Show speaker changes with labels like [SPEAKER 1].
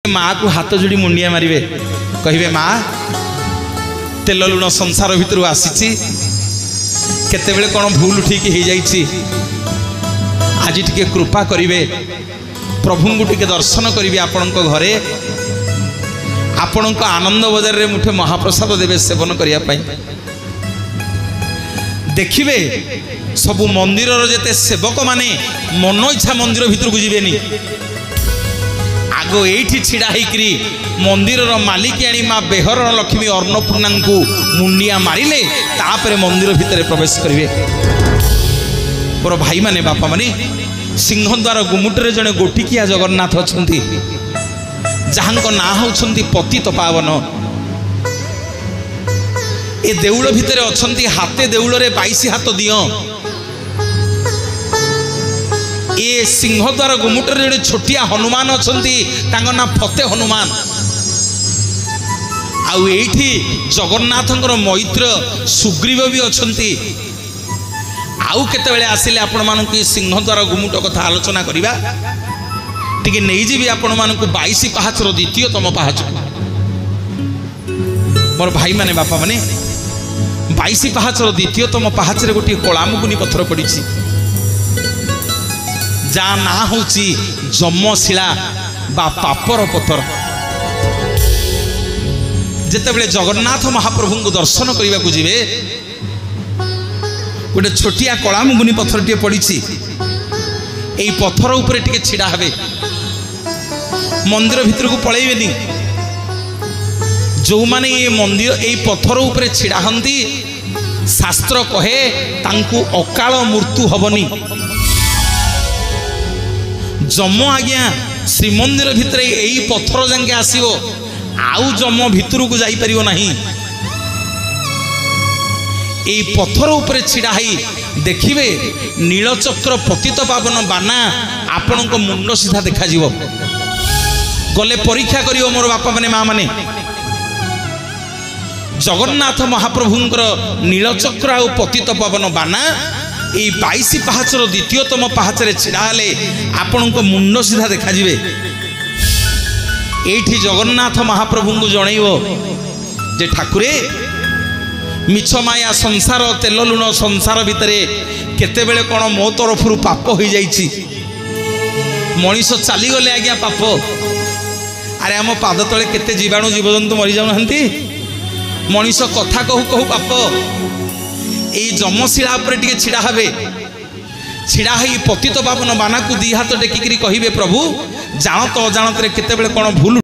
[SPEAKER 1] माँ को हाथ जोड़ी मुंडिया मारे कहे माँ तेल लुण संसार भितर आसी केतेबेले कौन भूल ठीक हो जाइए आज टिके कृपा करिवे प्रभु को टिके दर्शन करिवे आपण घरे आपण आनंद बजार रे मुठे महाप्रसाद देवे सेवन करने देखिए सबू मंदिर जेते सेवक माने मन इच्छा मंदिर भितर को जीवेनी आगो एठी छिड़ा होकरी मंदिर मालिकाणी माँ बेहर लक्ष्मी अन्नपूर्णा को मुंडिया मारिले तापरे मंदिर भितर प्रवेश करेंगे। मोर भाई माने बापा माने सिंहद्वार गुमुटे जड़े गोटिकिया जगन्नाथ अच्छा जहाँ ना होती पतित पावन ए देउल भितर अच्छा हाथे देउल रे 22 हाथ दियो ये सिंहद्वार गुमुटर जड़े छोटिया हनुमान अच्छा ना फते हनुमान आठी जगन्नाथ मैत्र सुग्रीव भी अच्छा आउ केतेबेले आसिले आपण मानकु सिंहद्वार गुमुट कथा आलोचना करिबा टिके नहीं जीवी आपण मानकु 22 पाहाचर द्वितीयतम पाहाच मोर भाई माने बापा माने 22 पाहाचर द्वितीयतम पाहाच रे गोटे कलामुकुनी पत्थर पड़ी जा ना होची जमशिला बा पापर पत्थर जेतेबेले जगन्नाथ महाप्रभु को दर्शन करने को जीवे गोटे छोटिया कलामुकुनी पत्थर टे पड़ी यही पत्थर उपरे टिके छिड़ा हेबे मंदिर भितर को पलैबेनी जो माने ये मंदिर यही पत्थर उपरे छिड़ा हंती शास्त्र कहे तांकु अकाल मृत्यु हबनी जम आज्ञा श्रीमंदिर भितर यही पत्थर जाके आसो आउ जम भितर को जाई परियो नहीं यही पत्थर उपरे छिड़ा ही देखिए नीलचक्र पतित पावन बाना आपण को मुंड सीधा देखा जीवो गले परीक्षा करियो मोर बापा माने माँ माने जगन्नाथ महाप्रभुंकर नीलचक्र आ पतित पावन बाना ये 22 पाहाचर द्वितीयतम पाहाचरे छिड़ा हेले आपण को मुंड सीधा देखा जीवे एठी जगन्नाथ महाप्रभु को जनइबो जे ठाकुरे मिछ माया संसार तेल लुण संसार भितरे केतेबेले कौन मो तरफ पाप हो जाइछि मनीष चलीगले आज्ञा पाप अरे आम पाद तले केते जीवाणु जीवजंतु मरी जाऊना मनीष कथा कहू कहू पाप यही जमशिला टिके छिड़ा हे छिड़ा ही पतित पावन बाना को दी हाथ टेकिकी कहे प्रभु जानत अजाणत केतेबेले कौन भूल